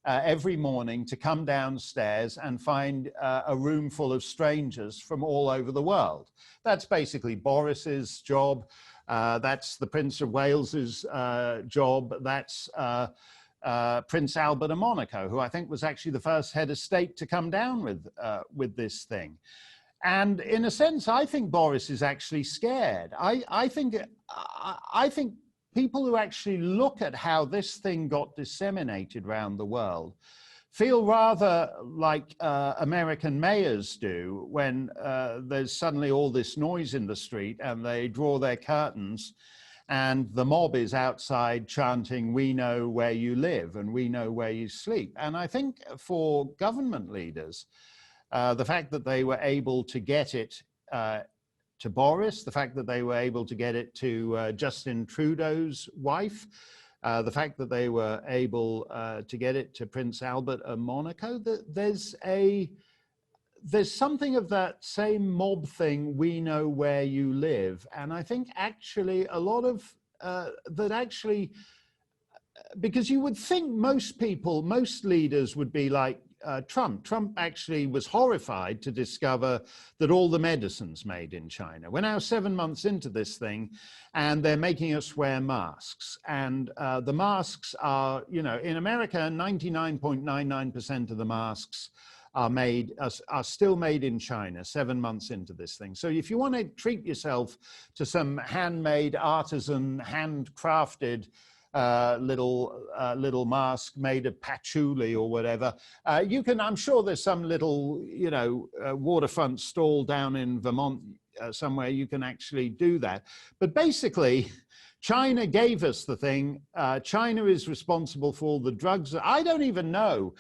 every morning to come downstairs and find a room full of strangers from all over the world. That's basically Boris's job. That's the Prince of Wales's job. That's Prince Albert of Monaco, who I think was actually the first head of state to come down with this thing. And in a sense, I think Boris is actually scared. I think people who actually look at how this thing got disseminated around the world feel rather like American mayors do when there's suddenly all this noise in the street and they draw their curtains and the mob is outside chanting, "We know where you live and we know where you sleep." And I think for government leaders, the fact that they were able to get it to Boris, the fact that they were able to get it to Justin Trudeau's wife, the fact that they were able to get it to Prince Albert of Monaco, there's something of that same mob thing, we know where you live. And I think actually a lot of that actually, because you would think most people, most leaders would be like Trump. Trump actually was horrified to discover that all the medicines made in China. We're now 7 months into this thing, and they're making us wear masks. And the masks are, you know, in America, 99.99% of the masks are still made in China 7 months into this thing. So if you want to treat yourself to some handmade, artisan, handcrafted little mask made of patchouli or whatever, you can, I'm sure there's some little, you know, waterfront stall down in Vermont somewhere you can actually do that. But basically, China gave us the thing. China is responsible for all the drugs. I don't even know.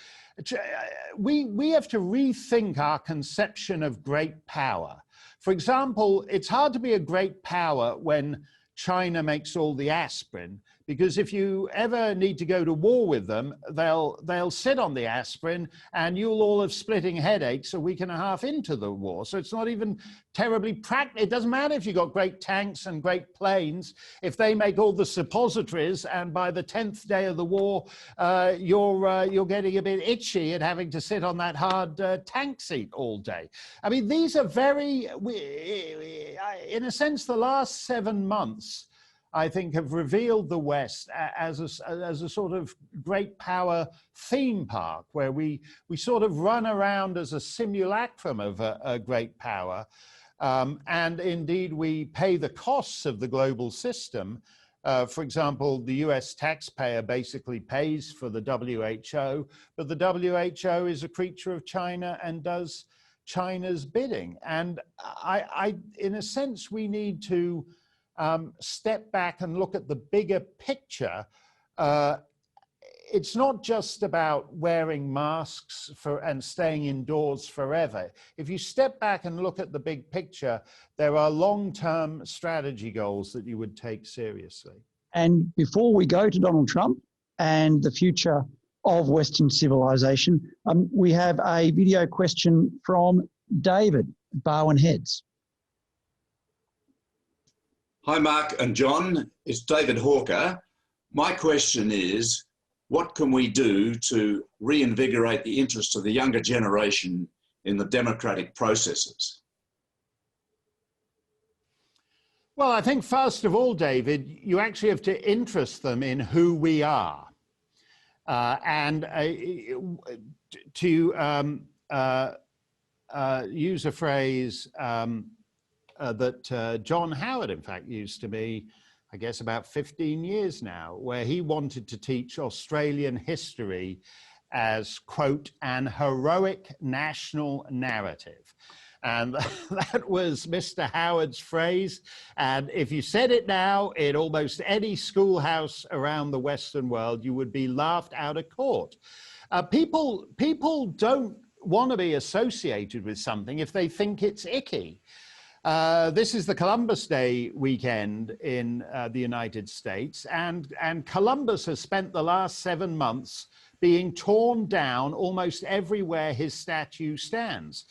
We have to rethink our conception of great power. For example, it's hard to be a great power when China makes all the aspirin, because if you ever need to go to war with them, they'll sit on the aspirin and you'll all have splitting headaches a week and a half into the war. So it's not even terribly practical. It doesn't matter if you've got great tanks and great planes. If they make all the suppositories and by the 10th day of the war, you're getting a bit itchy and having to sit on that hard tank seat all day. I mean, these are very, in a sense, the last 7 months, I think, have revealed the West as a sort of great power theme park where we sort of run around as a simulacrum of a great power. And indeed, we pay the costs of the global system. For example, the US taxpayer basically pays for the WHO, but the WHO is a creature of China and does China's bidding. And in a sense, we need to step back and look at the bigger picture. It's not just about wearing masks and staying indoors forever. If you step back and look at the big picture, there are long-term strategy goals that you would take seriously. And before we go to Donald Trump and the future of Western civilization, we have a video question from David, Barwon Heads. Hi, Mark and John. It's David Hawker. My question is, what can we do to reinvigorate the interest of the younger generation in the democratic processes? Well, I think first of all, David, you actually have to interest them in who we are. To use a phrase that John Howard, in fact, used to me, I guess about 15 years now, where he wanted to teach Australian history as, quote, an heroic national narrative. And that was Mr. Howard's phrase. And if you said it now in almost any schoolhouse around the Western world, you would be laughed out of court. People don't want to be associated with something if they think it's icky. This is the Columbus Day weekend in the United States, and Columbus has spent the last 7 months being torn down almost everywhere his statue stands.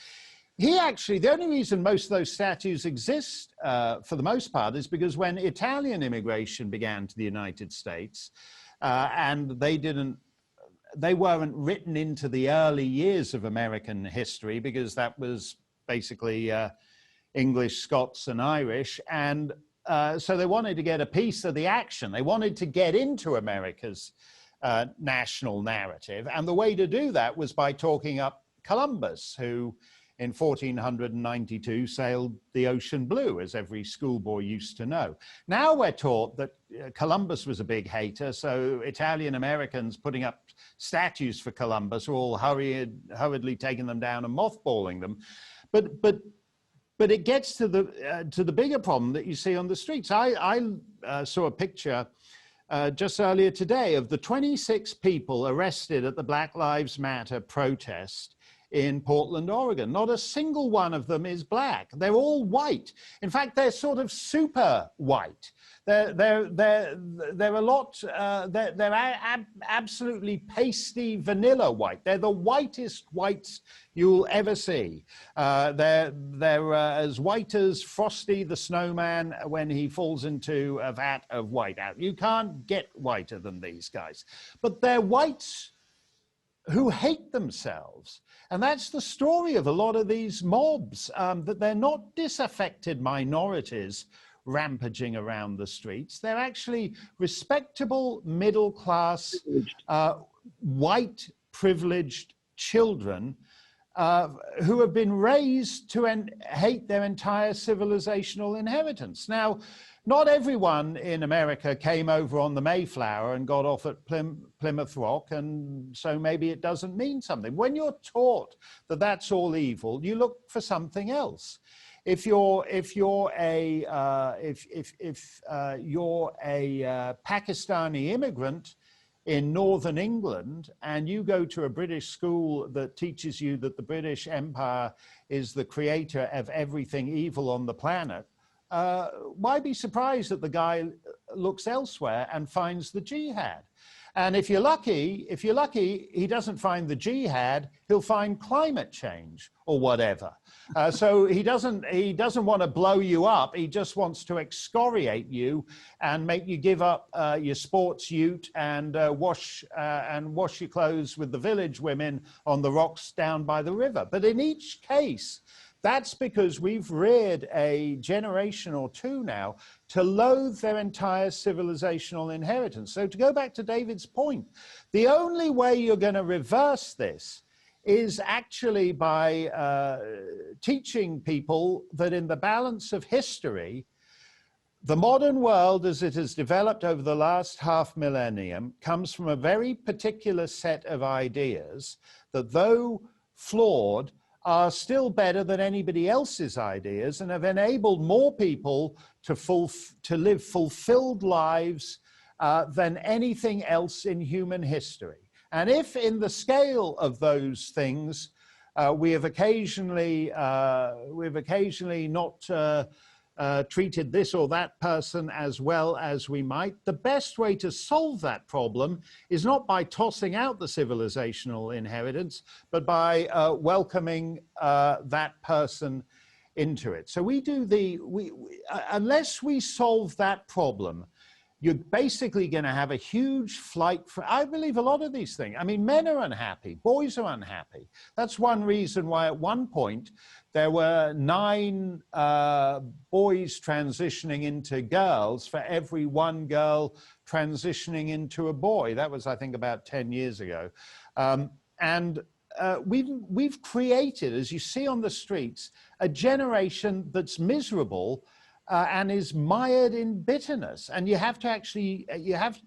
He actually, the only reason most of those statues exist for the most part is because when Italian immigration began to the United States, and they weren't written into the early years of American history because that was basically English, Scots, and Irish. And so they wanted to get a piece of the action. They wanted to get into America's national narrative. And the way to do that was by talking up Columbus, who in 1492 sailed the ocean blue, as every schoolboy used to know. Now we're taught that Columbus was a big hater, so Italian Americans putting up statues for Columbus are all hurriedly taking them down and mothballing them. But it gets to the bigger problem that you see on the streets. I saw a picture just earlier today of the 26 people arrested at the Black Lives Matter protest in Portland, Oregon. Not a single one of them is black. They're all white. In fact, they're sort of super white. They're absolutely pasty vanilla white. They're the whitest whites you'll ever see. They're as white as Frosty the Snowman when he falls into a vat of whiteout. You can't get whiter than these guys. But they're whites who hate themselves. And that's the story of a lot of these mobs, that they're not disaffected minorities rampaging around the streets. They're actually respectable, middle-class, white, privileged children who have been raised to hate their entire civilizational inheritance. Now, not everyone in America came over on the Mayflower and got off at Plymouth Rock, and so maybe it doesn't mean something. When you're taught that that's all evil, you look for something else. If you're a Pakistani immigrant in Northern England and you go to a British school that teaches you that the British Empire is the creator of everything evil on the planet, why be surprised that the guy looks elsewhere and finds the jihad? And if you're lucky, he doesn't find the jihad, he'll find climate change or whatever. So he doesn't want to blow you up. He just wants to excoriate you and make you give up your sports ute and wash your clothes with the village women on the rocks down by the river. But in each case, that's because we've reared a generation or two now to loathe their entire civilizational inheritance. So to go back to David's point, the only way you're going to reverse this is actually by teaching people that in the balance of history, the modern world as it has developed over the last half millennium comes from a very particular set of ideas that, though flawed, are still better than anybody else's ideas and have enabled more people to live fulfilled lives than anything else in human history. And if in the scale of those things, we have occasionally not treated this or that person as well as we might, the best way to solve that problem is not by tossing out the civilizational inheritance, but by welcoming that person into it. So we do unless we solve that problem, you're basically going to have a huge flight for, I believe, a lot of these things. I mean, men are unhappy, boys are unhappy. That's one reason why at one point there were 9 boys transitioning into girls for every 1 girl transitioning into a boy. That was, I think, about 10 years ago. We've created, as you see on the streets, a generation that's miserable and is mired in bitterness. And you have to actually,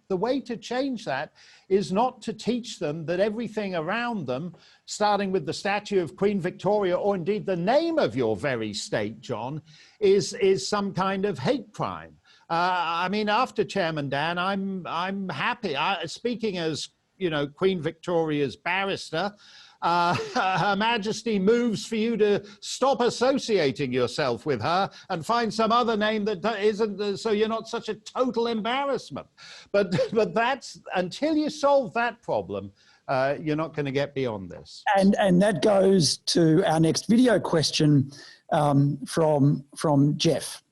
the way to change that is not to teach them that everything around them, starting with the statue of Queen Victoria, or indeed the name of your very state, John, is some kind of hate crime. I mean, after Chairman Dan, I'm happy. Speaking as, you know, Queen Victoria's barrister, Her Majesty moves for you to stop associating yourself with her and find some other name that isn't, so you're not such a total embarrassment. But that's, until you solve that problem, you're not going to get beyond this. And that goes to our next video question from Jeff.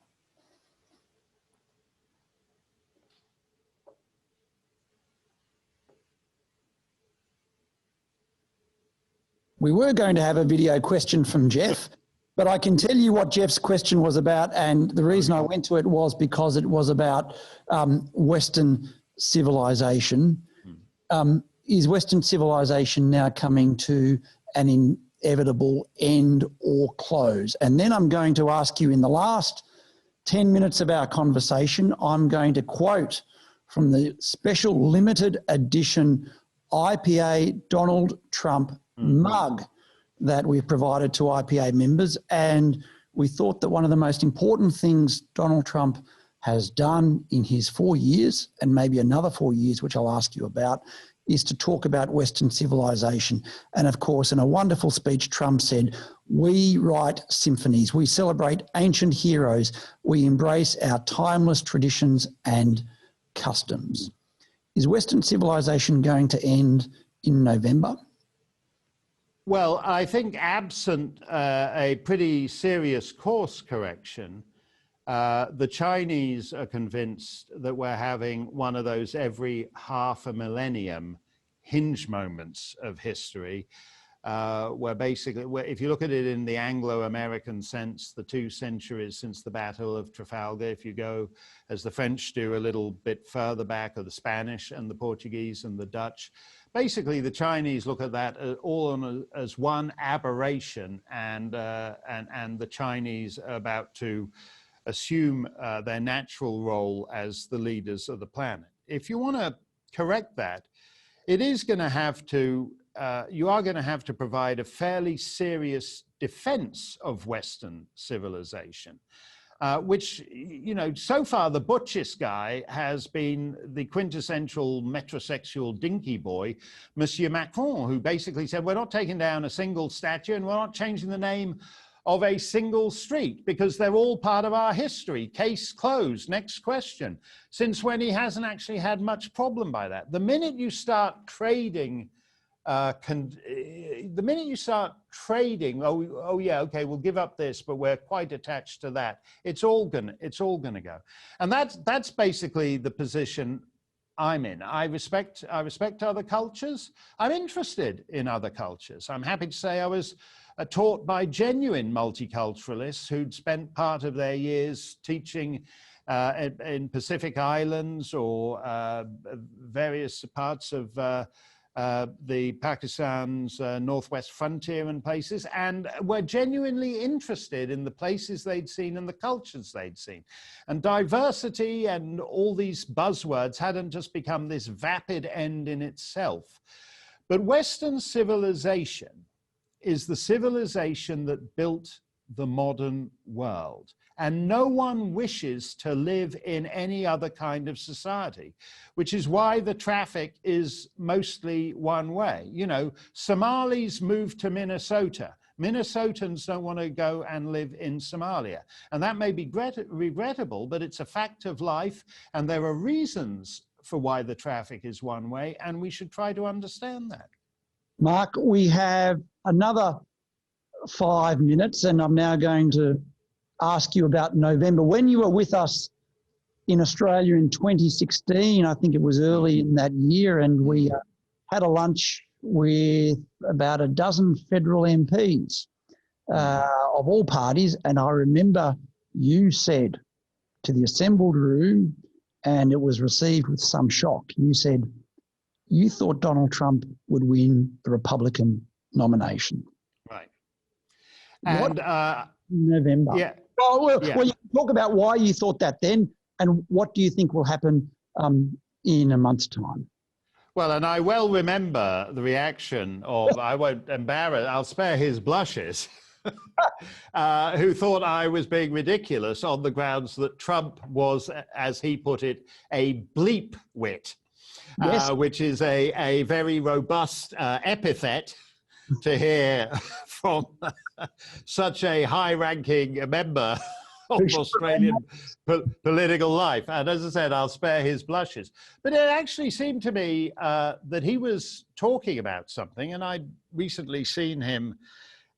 We were going to have a video question from Jeff, but I can tell you what Jeff's question was about, and the reason I went to it was because it was about Western civilization. Is Western civilization now coming to an inevitable end or close? And then I'm going to ask you, in the last 10 minutes of our conversation, I'm going to quote from the special limited edition IPA Donald Trump mug that we've provided to IPA members. And we thought that one of the most important things Donald Trump has done in his 4 years, and maybe another 4 years, which I'll ask you about, is to talk about Western civilization. And of course, in a wonderful speech, Trump said, "We write symphonies, we celebrate ancient heroes, we embrace our timeless traditions and customs." Is Western civilization going to end in November? Well, I think absent a pretty serious course correction, the Chinese are convinced that we're having one of those every half a millennium hinge moments of history, where basically, if you look at it in the Anglo-American sense, the 2 centuries since the Battle of Trafalgar, if you go, as the French do, a little bit further back, or the Spanish and the Portuguese and the Dutch, basically the Chinese look at that all as one aberration, and the Chinese are about to assume their natural role as the leaders of the planet. If you want to correct that, it is going to have to, you are going to have to provide a fairly serious defense of Western civilization, which, you know, so far the butchest guy has been the quintessential metrosexual dinky boy, Monsieur Macron, who basically said, we're not taking down a single statue and we're not changing the name of a single street because they're all part of our history. Case closed. Next question. Since when he hasn't actually had much problem by that. The minute you start trading, oh yeah, okay, we'll give up this, but we're quite attached to that. It's all gonna go. And that's basically the position I'm in. I respect other cultures. I'm interested in other cultures. I'm happy to say I was taught by genuine multiculturalists who'd spent part of their years teaching in Pacific Islands or various parts of the Pakistan's northwest frontier and places, and were genuinely interested in the places they'd seen and the cultures they'd seen. And diversity and all these buzzwords hadn't just become this vapid end in itself. But Western civilization is the civilization that built the modern world. And no one wishes to live in any other kind of society, which is why the traffic is mostly one way. You know, Somalis move to Minnesota. Minnesotans don't want to go and live in Somalia. And that may be regrettable, but it's a fact of life. And there are reasons for why the traffic is one way, and we should try to understand that. Mark, we have another 5 minutes, and I'm now going to ask you about November. When you were with us in Australia in 2016, I think it was early in that year, and we had a lunch with about a dozen federal MPs of all parties, and I remember you said to the assembled room, and it was received with some shock, you said you thought Donald Trump would win the Republican nomination. Right. And November. Yeah. Well, you can talk about why you thought that then, and what do you think will happen in a month's time? Well, and I well remember the reaction of, I won't embarrass, I'll spare his blushes, who thought I was being ridiculous on the grounds that Trump was, as he put it, a bleep wit, yes. Which is a very robust epithet to hear from such a high-ranking member of Australian political life. And as I said, I'll spare his blushes. But it actually seemed to me that he was talking about something, and I'd recently seen him,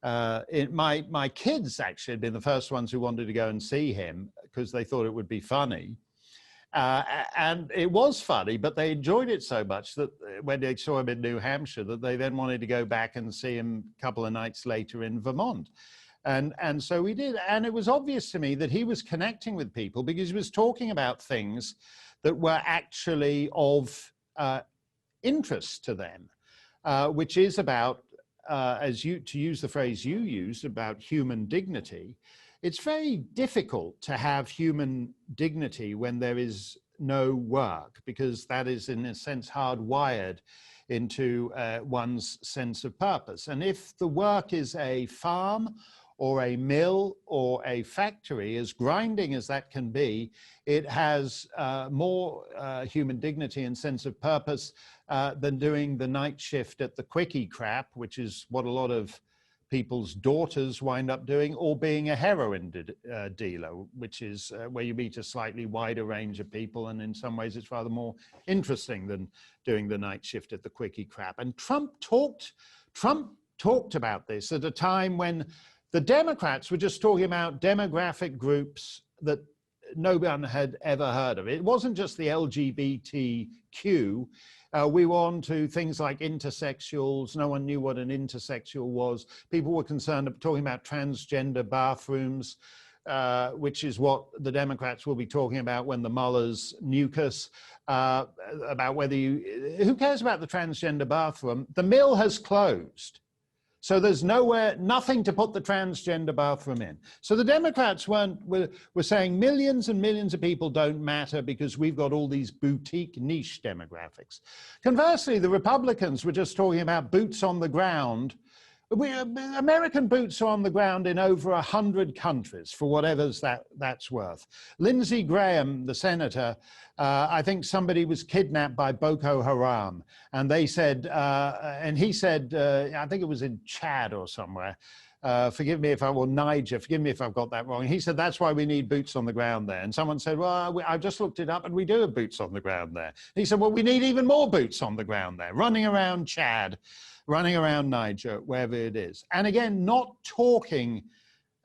my kids actually had been the first ones who wanted to go and see him because they thought it would be funny. And it was funny, but they enjoyed it so much that when they saw him in New Hampshire, that they then wanted to go back and see him a couple of nights later in Vermont. And so we did. And it was obvious to me that he was connecting with people because he was talking about things that were actually of interest to them, which is about, to use the phrase you used, about human dignity. It's very difficult to have human dignity when there is no work, because that is in a sense hardwired into one's sense of purpose. And if the work is a farm or a mill or a factory, as grinding as that can be, it has more human dignity and sense of purpose than doing the night shift at the quickie crap, which is what a lot of people's daughters wind up doing, or being a heroin dealer, which is where you meet a slightly wider range of people, and in some ways it's rather more interesting than doing the night shift at the quickie crap. And Trump talked about this at a time when the Democrats were just talking about demographic groups that no one had ever heard of. It wasn't just the LGBTQ. We were on to things like intersexuals. No one knew what an intersexual was. People were concerned of talking about transgender bathrooms, which is what the Democrats will be talking about when the Mueller's nuke us, about whether who cares about the transgender bathroom? The mill has closed. So there's nothing to put the transgender bathroom in. So the Democrats were saying millions and millions of people don't matter because we've got all these boutique niche demographics. Conversely, the Republicans were just talking about boots on the ground. American boots are on the ground in over 100 countries, for whatever that's worth. Lindsey Graham, the senator, I think somebody was kidnapped by Boko Haram, and they said, and he said, I think it was in Chad or somewhere, forgive me if Niger, forgive me if I've got that wrong. He said, that's why we need boots on the ground there. And someone said, well, I just looked it up and we do have boots on the ground there. He said, well, we need even more boots on the ground there, running around Chad, running around Niger, wherever it is. And again, not talking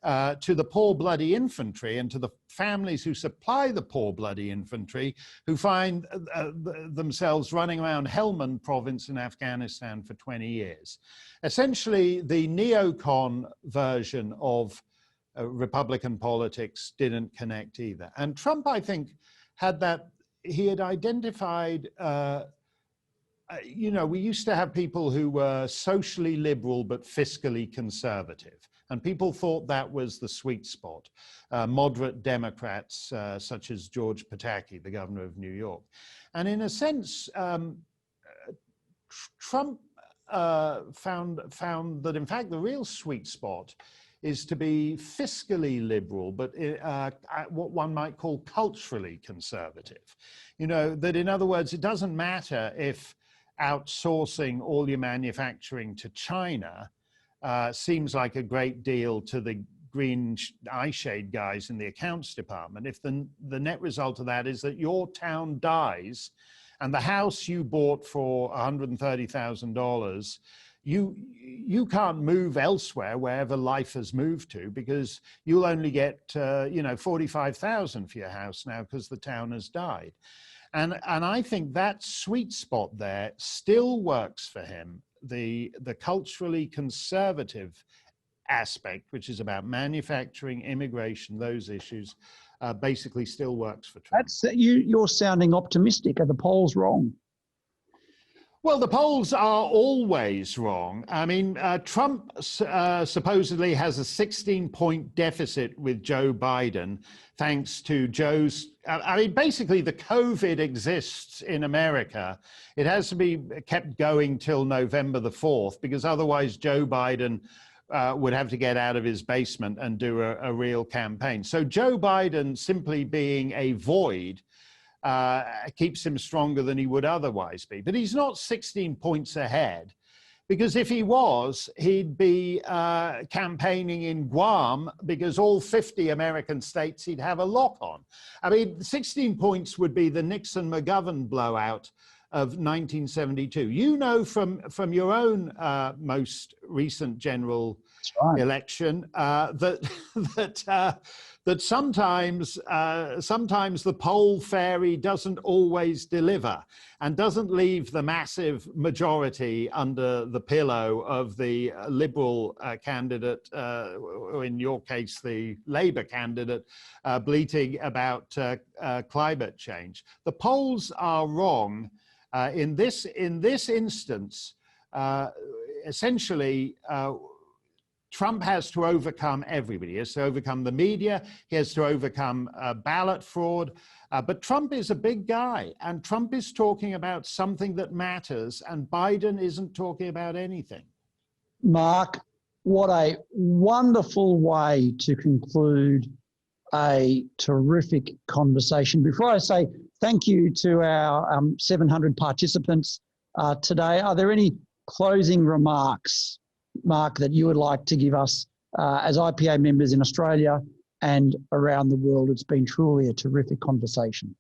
to the poor bloody infantry and to the families who supply the poor bloody infantry, who find themselves running around Helmand province in Afghanistan for 20 years. Essentially, the neocon version of Republican politics didn't connect either. And Trump, I think, had that, he had identified you know, we used to have people who were socially liberal but fiscally conservative. And people thought that was the sweet spot. Moderate Democrats, such as George Pataki, the governor of New York. And in a sense, Trump found that, in fact, the real sweet spot is to be fiscally liberal, but what one might call culturally conservative. You know, that in other words, it doesn't matter if outsourcing all your manufacturing to China seems like a great deal to the green eye shade guys in the accounts department, if the net result of that is that your town dies and the house you bought for $130,000, you can't move elsewhere wherever life has moved to, because you'll only get you know, $45,000 for your house now because the town has died. And I think that sweet spot there still works for him. The culturally conservative aspect, which is about manufacturing, immigration, those issues, basically still works for Trump. You're sounding optimistic. Are the polls wrong? Well, the polls are always wrong. I mean, Trump supposedly has a 16-point deficit with Joe Biden, thanks to Joe's, I mean, basically the COVID exists in America. It has to be kept going till November the 4th, because otherwise Joe Biden would have to get out of his basement and do a real campaign. So Joe Biden simply being a void keeps him stronger than he would otherwise be. But he's not 16 points ahead, because if he was, he'd be campaigning in Guam, because all 50 American states he'd have a lock on. I mean, 16 points would be the Nixon-McGovern blowout of 1972. You know from your own most recent general election that sometimes the poll fairy doesn't always deliver and doesn't leave the massive majority under the pillow of the liberal candidate, or in your case, the Labour candidate, bleating about climate change. The polls are wrong. In this instance, essentially, Trump has to overcome everybody. He has to overcome the media. He has to overcome ballot fraud. But Trump is a big guy, and Trump is talking about something that matters, and Biden isn't talking about anything. Mark, what a wonderful way to conclude a terrific conversation. Before I say thank you to our 700 participants today, are there any closing remarks, Mark, that you would like to give us as IPA members in Australia and around the world? It's been truly a terrific conversation.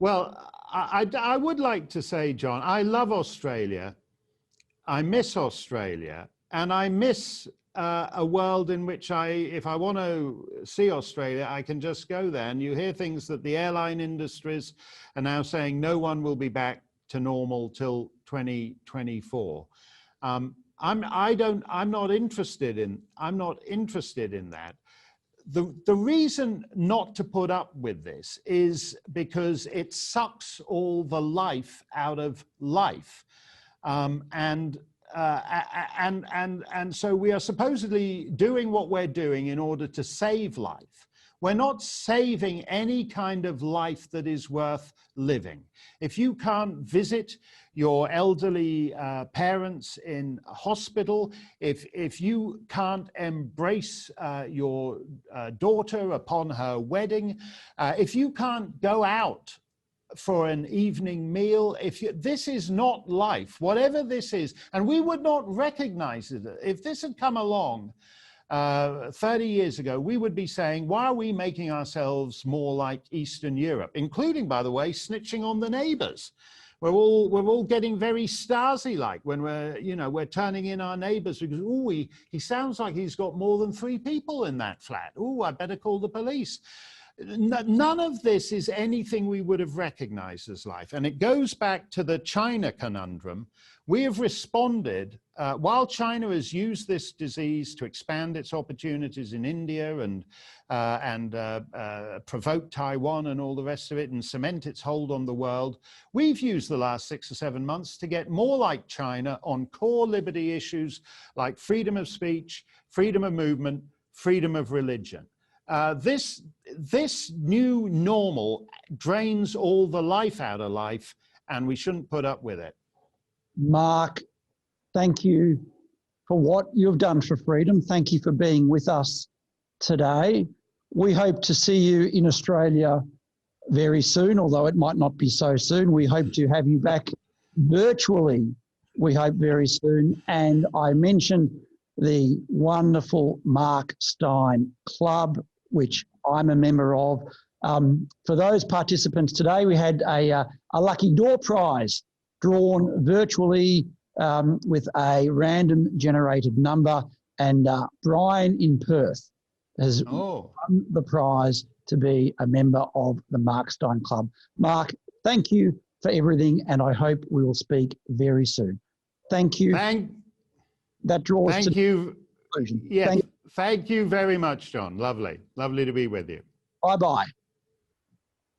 Well, I would like to say, John, I love Australia. I miss Australia, and I miss a world in which if I want to see Australia, I can just go there. And you hear things that the airline industries are now saying no one will be back to normal till 2024. I'm not interested in that. The reason not to put up with this is because it sucks all the life out of life, and so we are supposedly doing what we're doing in order to save life. We're not saving any kind of life that is worth living. If you can't visit your elderly parents in hospital, if you can't embrace your daughter upon her wedding, if you can't go out for an evening meal, this is not life, whatever this is, and we would not recognize it. If this had come along 30 years ago, we would be saying, why are we making ourselves more like Eastern Europe, including, by the way, snitching on the neighbors? We're all getting very Stasi-like when we're turning in our neighbors because, ooh, he sounds like he's got more than 3 people in that flat. Ooh, I better call the police. None of this is anything we would have recognized as life. And it goes back to the China conundrum, we have responded, while China has used this disease to expand its opportunities in India and provoke Taiwan and all the rest of it and cement its hold on the world, we've used the last 6 or 7 months to get more like China on core liberty issues like freedom of speech, freedom of movement, freedom of religion. This new normal drains all the life out of life, and we shouldn't put up with it. Mark, thank you for what you've done for freedom. Thank you for being with us today. We hope to see you in Australia very soon, although it might not be so soon. We hope to have you back virtually, we hope very soon. And I mentioned the wonderful Mark Steyn Club, which I'm a member of. For those participants today, we had a lucky door prize drawn virtually with a random generated number, and Brian in Perth has won the prize to be a member of the Mark Steyn Club. Mark, thank you for everything, and I hope we will speak very soon. Thank you. That draws thank to you. conclusion. Yeah, thank you very much, John. Lovely to be with you. Bye-bye.